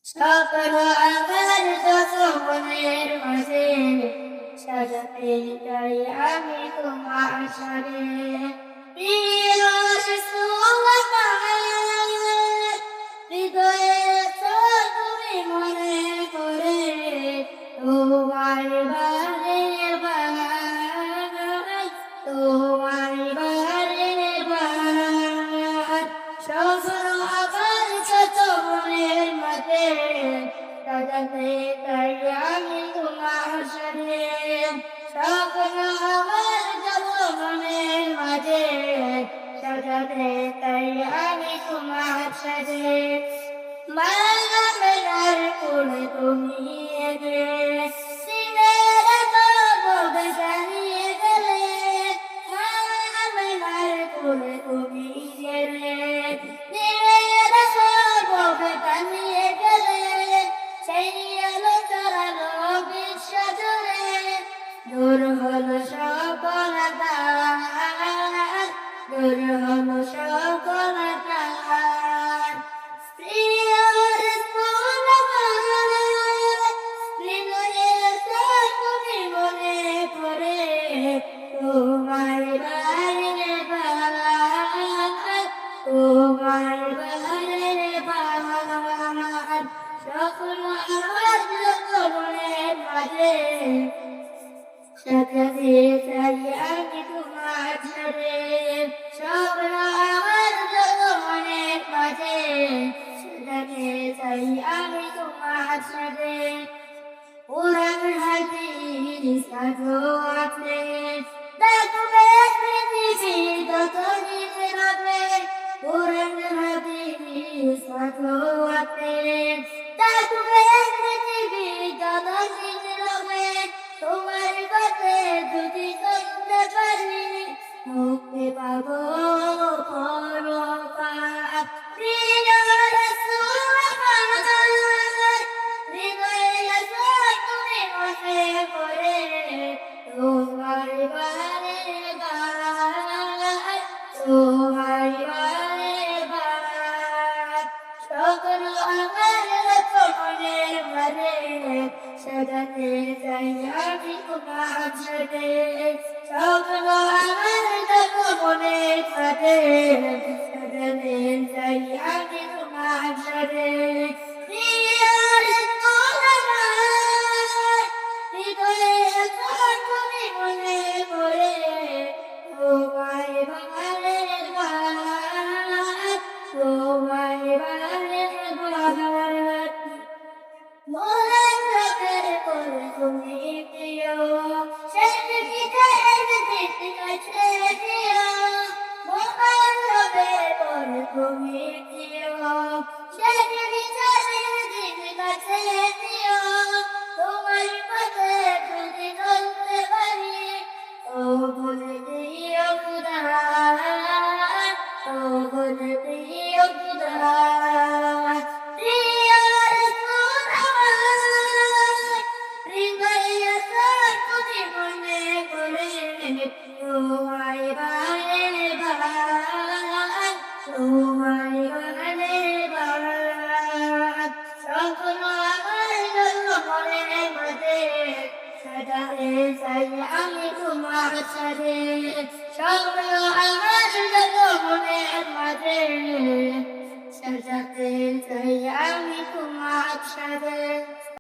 সকল আমার যত মনের মাঝে সাজাতে চাই আমি তোমার সারে প্রিয় হৃদয়ে তুমি মনে করে তোমার বারে বার তোমার বারে বার সকল আবার যত মনের মাঝে সাজাতে চাই আমি তোমার সাথে সকল আমার যত মনের মাঝে সাজাতে চাই আমি তোমার সাথে মালা মেলার কোলে তুমি এলে সিনের বলবে জানিয়ে গেলে মালা মেলার কোলে তুমি এলে দিনের বলবে জানিয়ে গেলে সেই আলো চড়ালো বিশ্ব জুড়ে দূর হলো সকল আধার দূর হলো সকল আধার প্রিয় রাসূল আমার হৃদয়ে তুমি মনে করে তোমার বারে বার তোমার বারে বার সকল আমার যত মনের মাঝে সাজাতে চাই আমি তোমার সাথে সকল আমার যত মনের মাঝে সাজাতে চাই আমি তোমার সাথে পুরাণ হাদিস আজও আছে দেখবে পৃথিবী যত দিন রবে পুরাণ হাদিস আজও আছে দেখবে পৃথিবী যত দিন রবে তোমার পথে যদি চলতে পারি মুক্তি পাবো পরপার প্রিয় রাসূল আমার হৃদয়ে তুমি মনে করে তোমার বারে বার তোমার বারে বার সকল আমার মনের মাঝে সাজাতে চাই আমি তোমার সাথে সকল আমার মনের মাঝে সাজাতে চাই আমি তোমার সাথে প্রিয় রাসূল আমার হৃদয়ে তুমি মনে করে তোমার বারে বার তোমার বারে বার মোলার রবের কোলে তুমি প্রিয় শেষ বিদায়ের দিন কাছে দিও মোলার রবের কোলে তুমি প্রিয় শেষ বিদায়ের দিন কাছে দিও তোমার পথে যদি চলতে পারি ও বলে দিও খুদা ও বলে দিও খুদা তোমার বারে বার তোমার বারে বার সকল আমার মনের মাঝে সাজাতে চাই আমি তোমার সাথে সকল আমার মনের মাঝে সাজাতে চাই আমি তোমার সাথে